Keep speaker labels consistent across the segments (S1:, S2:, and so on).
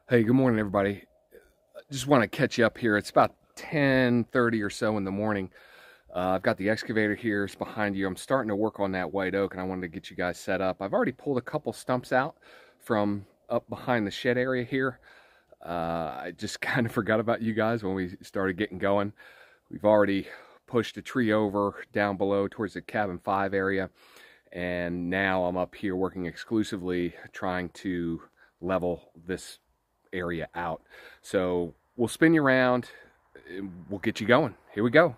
S1: Hey, good morning, everybody. Just want to catch you up here. It's about 10:30 or so in the morning. I've got the excavator here. It's behind you. I'm starting to work on that white oak, and I wanted to get you guys set up. I've already pulled a couple stumps out from up behind the shed area here. I just kind of forgot about you guys when we started getting going. We've already pushed a tree over down below towards the cabin 5 area, and now I'm up here working exclusively trying to level this area out. So we'll spin you around and we'll get you going. Here we go.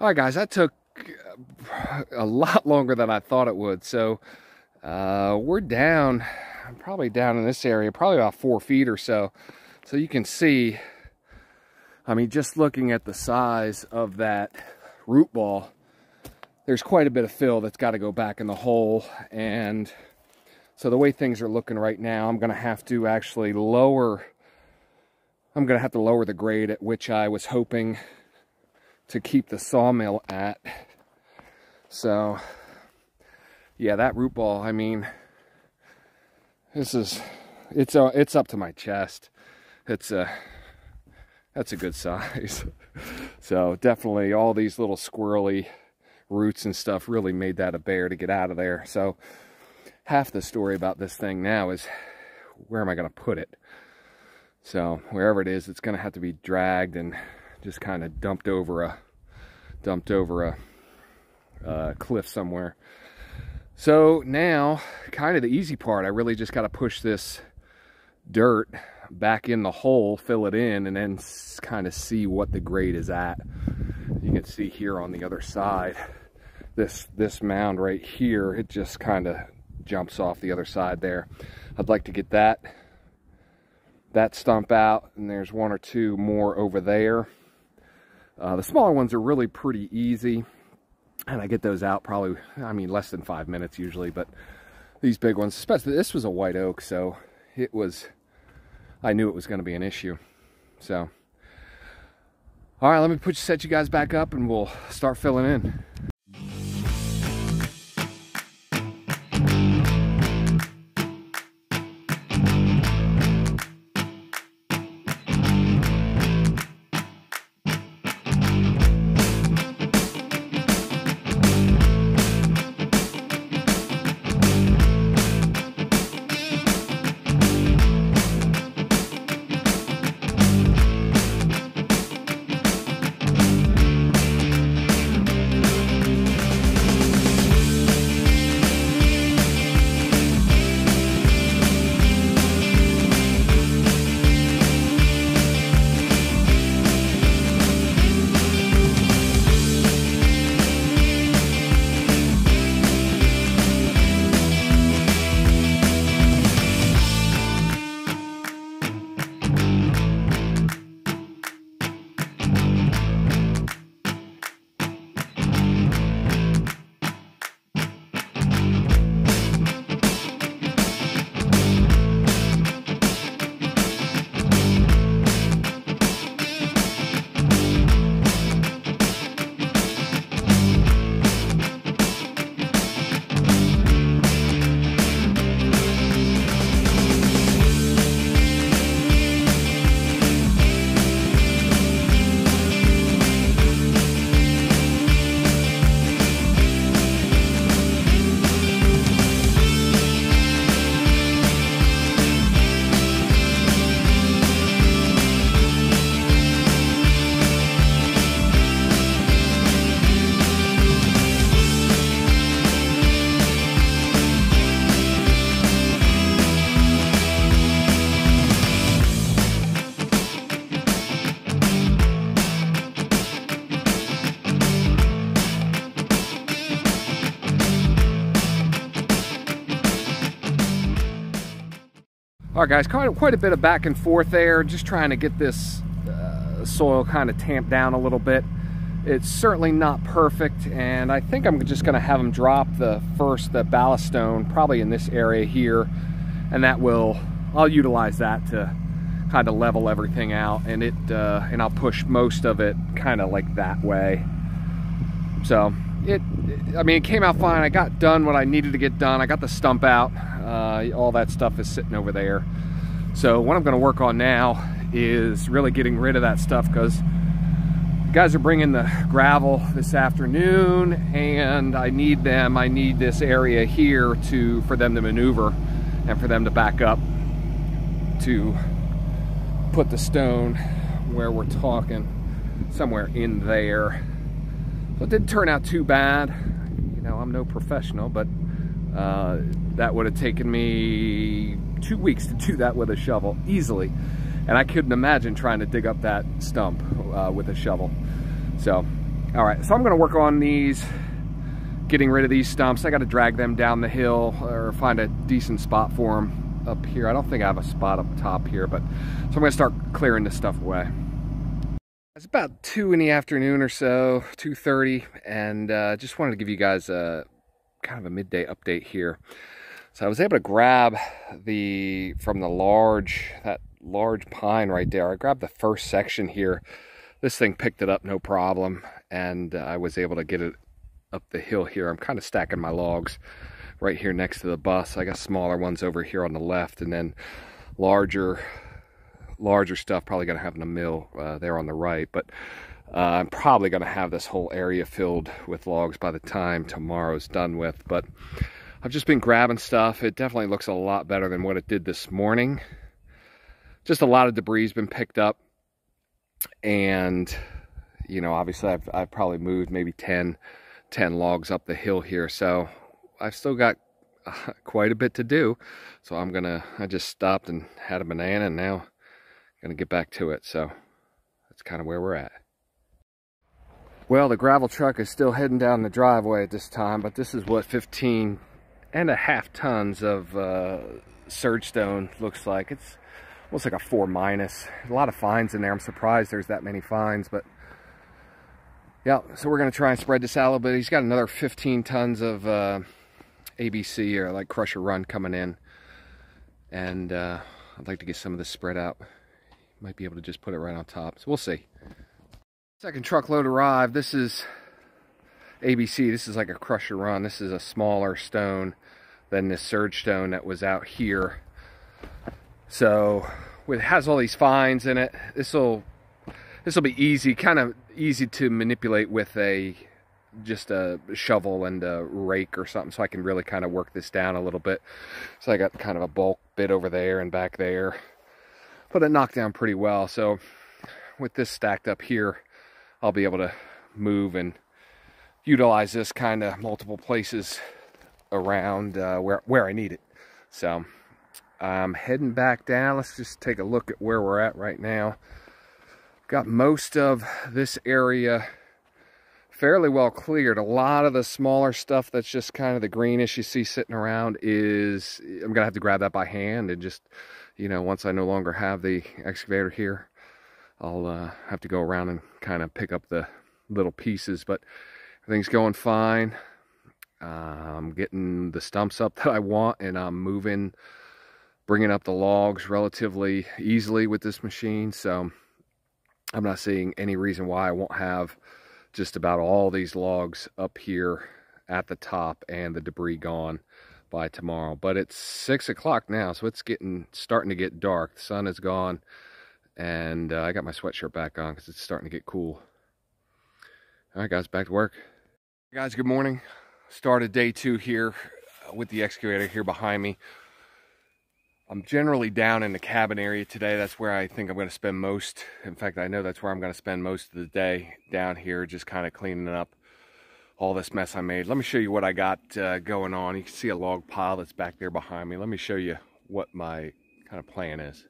S1: All right, guys, that took a lot longer than I thought it would. So we're down, probably down in this area, probably about 4 feet or so. So you can see, I mean, just looking at the size of that root ball, there's quite a bit of fill that's got to go back in the hole. And so the way things are looking right now, I'm going to have to actually lower, the grade at which I was hoping to keep the sawmill at. So yeah, that root ball, I mean, it's up to my chest. That's a good size. So definitely all these little squirrely roots and stuff really made that a bear to get out of there. So half the story about this thing now is, where am I going to put it? So wherever it is, it's going to have to be dragged and just kind of dumped over a cliff somewhere. So now, kind of the easy part, I really just got to push this dirt back in the hole, fill it in, and then kind of see what the grade is at. You can see here on the other side, this mound right here, it just kind of jumps off the other side there. I'd like to get that stump out, and there's 1 or 2 more over there. The smaller ones are really pretty easy, and I get those out probably, I mean, less than 5 minutes usually, but these big ones, especially, this was a white oak, so I knew it was going to be an issue. So, all right, let me set you guys back up and we'll start filling in. All right, guys, quite a bit of back and forth there, just trying to get this soil kind of tamped down a little bit. It's certainly not perfect, and I think I'm just going to have them drop the ballast stone probably in this area here, and I'll utilize that to kind of level everything out, and I'll push most of it kind of like that way. So I mean, it came out fine. I got done what I needed to get done. I got the stump out. All that stuff is sitting over there. So what I'm going to work on now is really getting rid of that stuff, because the guys are bringing the gravel this afternoon, and I need this area here for them to maneuver and for them to back up to put the stone where we're talking, somewhere in there. So it didn't turn out too bad. You know, I'm no professional, but that would have taken me 2 weeks to do that with a shovel easily, and I couldn't imagine trying to dig up that stump with a shovel. So all right, so I'm going to work on these, getting rid of these stumps. I got to drag them down the hill or find a decent spot for them up here. I don't think I have a spot up top here, but so I'm going to start clearing this stuff away. It's about 2 in the afternoon or so, 2:30, and just wanted to give you guys a kind of a midday update here. So I was able to grab from that large pine right there. I grabbed the first section here. This thing picked it up no problem, and I was able to get it up the hill here. I'm kind of stacking my logs right here next to the bus. I got smaller ones over here on the left, and then larger stuff probably going to have in a mill there on the right. But I'm probably going to have this whole area filled with logs by the time tomorrow's done with. But I've just been grabbing stuff. It definitely looks a lot better than what it did this morning. Just a lot of debris has been picked up, and you know, obviously I've probably moved maybe 10 logs up the hill here, so I've still got quite a bit to do. So I just stopped and had a banana, and now gonna get back to it. So that's kind of where we're at. Well, the gravel truck is still heading down the driveway at this time, but this is what 15.5 tons of surge stone looks like. It's almost like a 4-. A lot of fines in there. I'm surprised there's that many fines, but yeah, so we're gonna try and spread this out a little bit. He's got another 15 tons of ABC, or like crusher run, coming in, and I'd like to get some of this spread out. Might be able to just put it right on top, so we'll see. Second truckload arrived. This is ABC. This is like a crusher run. This is a smaller stone than this surge stone that was out here. So it has all these fines in it. This will be easy, kind of easy to manipulate with just a shovel and a rake or something, so I can really kind of work this down a little bit. So I got kind of a bulk bit over there and back there, but it knocked down pretty well. So with this stacked up here, I'll be able to move and utilize this kind of multiple places around where I need it. So I'm heading back down. Let's just take a look at where we're at right now. Got most of this area fairly well cleared. A lot of the smaller stuff that's just kind of the greenish you see sitting around I'm gonna have to grab that by hand, and just, you know, once I no longer have the excavator here, I'll have to go around and kind of pick up the little pieces. But everything's going fine. I'm getting the stumps up that I want, and I'm bringing up the logs relatively easily with this machine. So I'm not seeing any reason why I won't have just about all these logs up here at the top and the debris gone by tomorrow. But it's 6 o'clock now, so it's starting to get dark. The sun is gone, and I got my sweatshirt back on because it's starting to get cool. All right, guys, back to work. Guys, good morning. Started day 2 here with the excavator here behind me. I'm generally down in the cabin area today. That's where I think I'm going to spend most. In fact, I know that's where I'm going to spend most of the day, down here, just kind of cleaning up all this mess I made. Let me show you what I got going on. You can see a log pile that's back there behind me. Let me show you what my kind of plan is.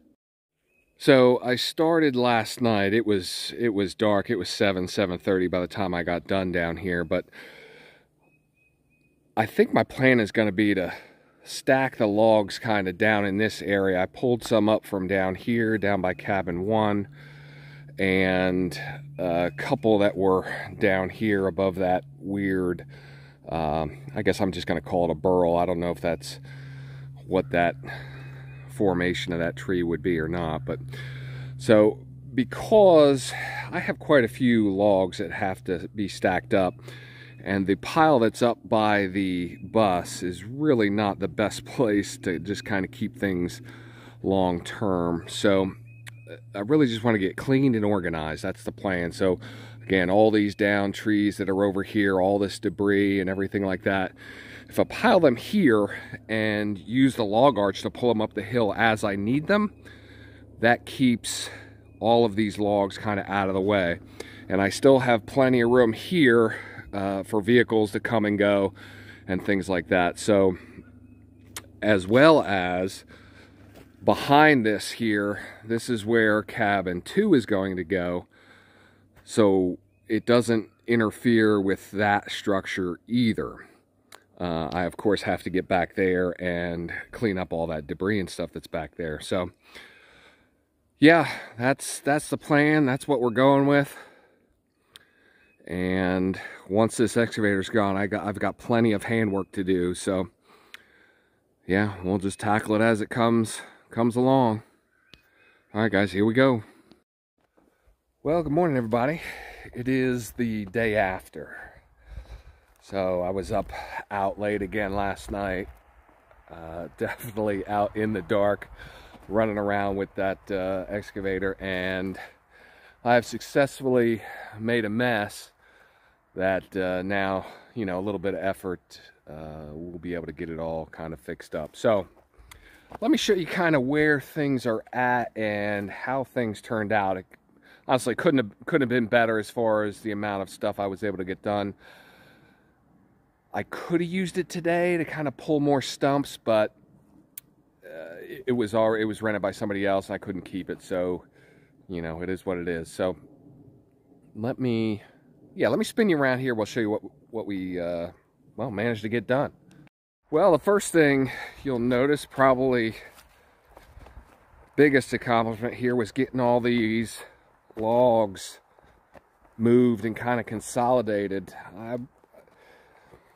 S1: So I started last night. It was dark. It was 7:30 by the time I got done down here. But I think my plan is going to be to stack the logs kind of down in this area. I pulled some up from down here, down by cabin 1, and a couple that were down here above that weird, I guess I'm just going to call it a burl. I don't know if that's what that formation of that tree would be or not. But so because I have quite a few logs that have to be stacked up, and the pile that's up by the bus is really not the best place to just kind of keep things long term. So I really just want to get cleaned and organized. That's the plan. So again, all these down trees that are over here, all this debris and everything like that, if I pile them here and use the log arch to pull them up the hill as I need them, that keeps all of these logs kind of out of the way. And I still have plenty of room here for vehicles to come and go and things like that. So, as well as behind this here, this is where cabin 2 is going to go, so it doesn't interfere with that structure either. I of course have to get back there and clean up all that debris and stuff that's back there. So yeah, that's the plan. That's what we're going with. And once this excavator's gone, I've got plenty of handwork to do. So yeah, we'll just tackle it as it comes along. All right, guys, here we go. Well, good morning, everybody. It is the day after. So I was out late again last night. Definitely out in the dark, running around with that excavator, and I have successfully made a mess that now, you know, a little bit of effort, we'll be able to get it all kind of fixed up. So let me show you kind of where things are at and how things turned out. It honestly couldn't have been better as far as the amount of stuff I was able to get done. I could have used it today to kind of pull more stumps, but it was rented by somebody else and I couldn't keep it. So, you know, it is what it is. So let me spin you around here. We'll show you what we well, managed to get done. Well, the first thing you'll notice, probably biggest accomplishment here, was getting all these logs moved and kind of consolidated.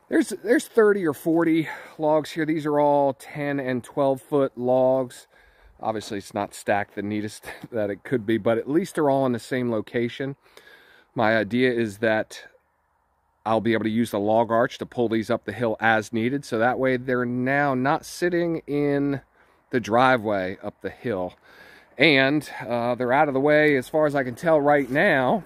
S1: There's 30 or 40 logs here. These are all 10 and 12 foot logs. Obviously it's not stacked the neatest that it could be, but at least they're all in the same location. My idea is that I'll be able to use the log arch to pull these up the hill as needed, so that way they're now not sitting in the driveway up the hill. And they're out of the way, as far as I can tell right now,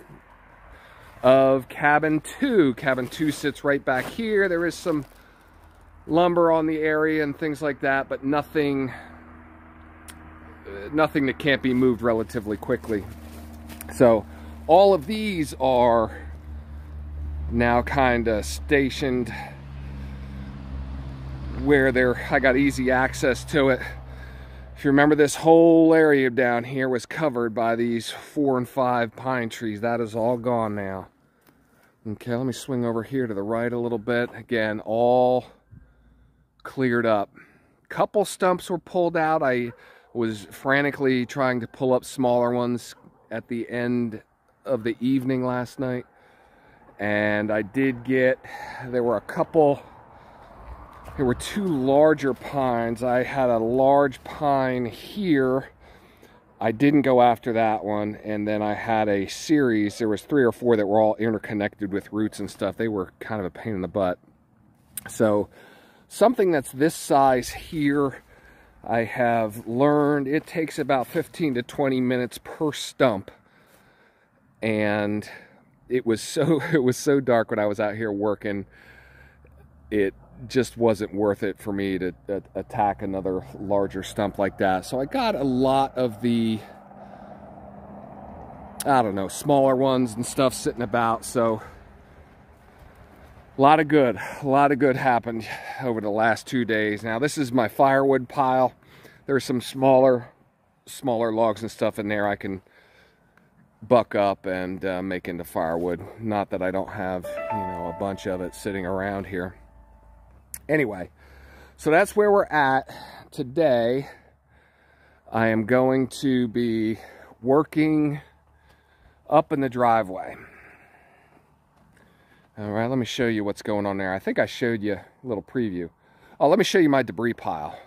S1: of cabin 2. Cabin 2 sits right back here. There is some lumber on the area and things like that, but nothing that can't be moved relatively quickly. So all of these are now kind of stationed where I got easy access to it. If you remember, this whole area down here was covered by these 4 and 5 pine trees. That is all gone now. Okay, let me swing over here to the right a little bit. Again, all cleared up. Couple stumps were pulled out. I was frantically trying to pull up smaller ones at the end of the evening last night. And I did get, there were 2 larger pines. I had a large pine here. I didn't go after that one. And then I had a series. There was 3 or 4 that were all interconnected with roots and stuff. They were kind of a pain in the butt. So something that's this size here, I have learned it takes about 15 to 20 minutes per stump. And it was so dark when I was out here working. It just wasn't worth it for me to attack another larger stump like that. So I got a lot of the, I don't know, smaller ones and stuff sitting about. So a lot of good happened over the last 2 days. Now this is my firewood pile. There's some smaller logs and stuff in there I can buck up and make into firewood. Not that I don't have, you know, a bunch of it sitting around here. Anyway, So that's where we're at today. I am going to be working up in the driveway. All right, let me show you what's going on there. I think I showed you a little preview. Oh, let me show you my debris pile.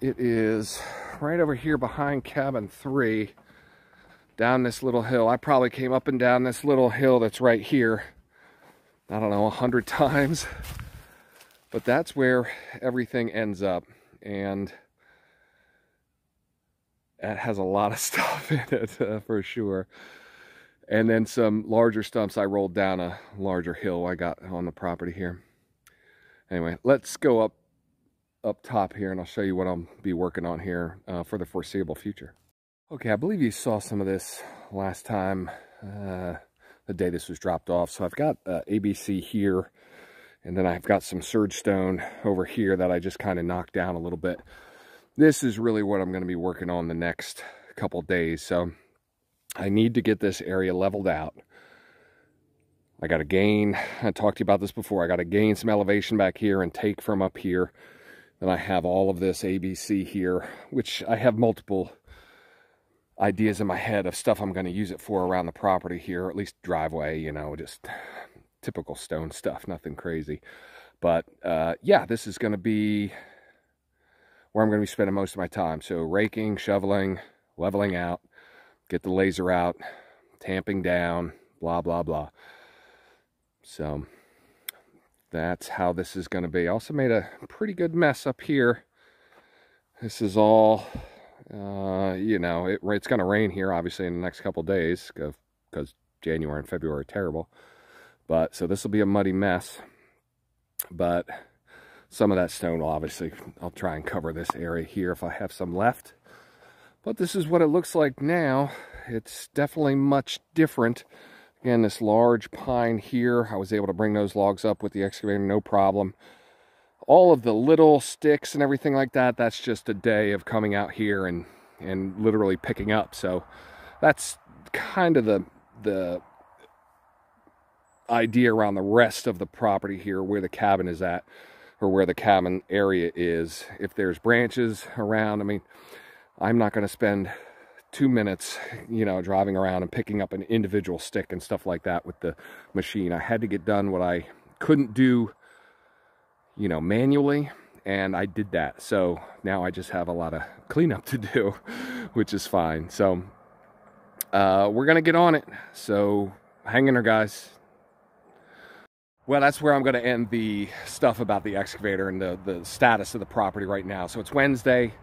S1: It is right over here behind cabin 3, down this little hill. I probably came up and down this little hill that's right here, I don't know, 100 times. But that's where everything ends up. And it has a lot of stuff in it, for sure. And then some larger stumps. I rolled down a larger hill I got on the property here. Anyway, let's go up top here, and I'll show you what I'll be working on here for the foreseeable future. Okay, I believe you saw some of this last time, the day this was dropped off. So I've got ABC here, and then I've got some surge stone over here that I just kind of knocked down a little bit. This is really what I'm going to be working on the next couple days. So I need to get this area leveled out. I got to gain, I talked to you about this before, I got to gain some elevation back here and take from up here. Then I have all of this ABC here, which I have multiple ideas in my head of stuff I'm going to use it for around the property here, or at least driveway, you know, just typical stone stuff, nothing crazy. But yeah, this is going to be where I'm going to be spending most of my time. So raking, shoveling, leveling out, get the laser out, tamping down, blah, blah, blah. So that's how this is going to be. I also made a pretty good mess up here. This is all, you know, it's going to rain here, obviously, in the next couple days, because January and February are terrible. But, so this will be a muddy mess. But some of that stone will obviously, I'll try and cover this area here if I have some left. But this is what it looks like now. It's definitely much different. Again, this large pine here, I was able to bring those logs up with the excavator, no problem. All of the little sticks and everything like that, that's just a day of coming out here and literally picking up. So that's kind of the idea around the rest of the property here, where the cabin is at, or where the cabin area is. If there's branches around, I mean, I'm not going to spend 2 minutes, you know, driving around and picking up an individual stick and stuff like that with the machine. I had to get done what I couldn't do, you know, manually, and I did that. So now I just have a lot of cleanup to do, which is fine. So we're going to get on it. So hang in there, guys. Well, that's where I'm going to end the stuff about the excavator and the status of the property right now. So it's Wednesday.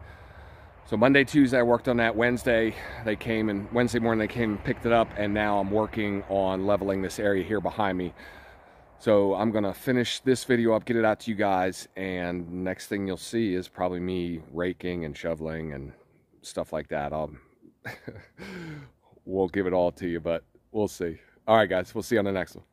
S1: So Monday, Tuesday, I worked on that. Wednesday morning they came and picked it up, and now I'm working on leveling this area here behind me. So I'm going to finish this video up, get it out to you guys, and next thing you'll see is probably me raking and shoveling and stuff like that. We'll give it all to you, but we'll see. All right, guys, we'll see you on the next one.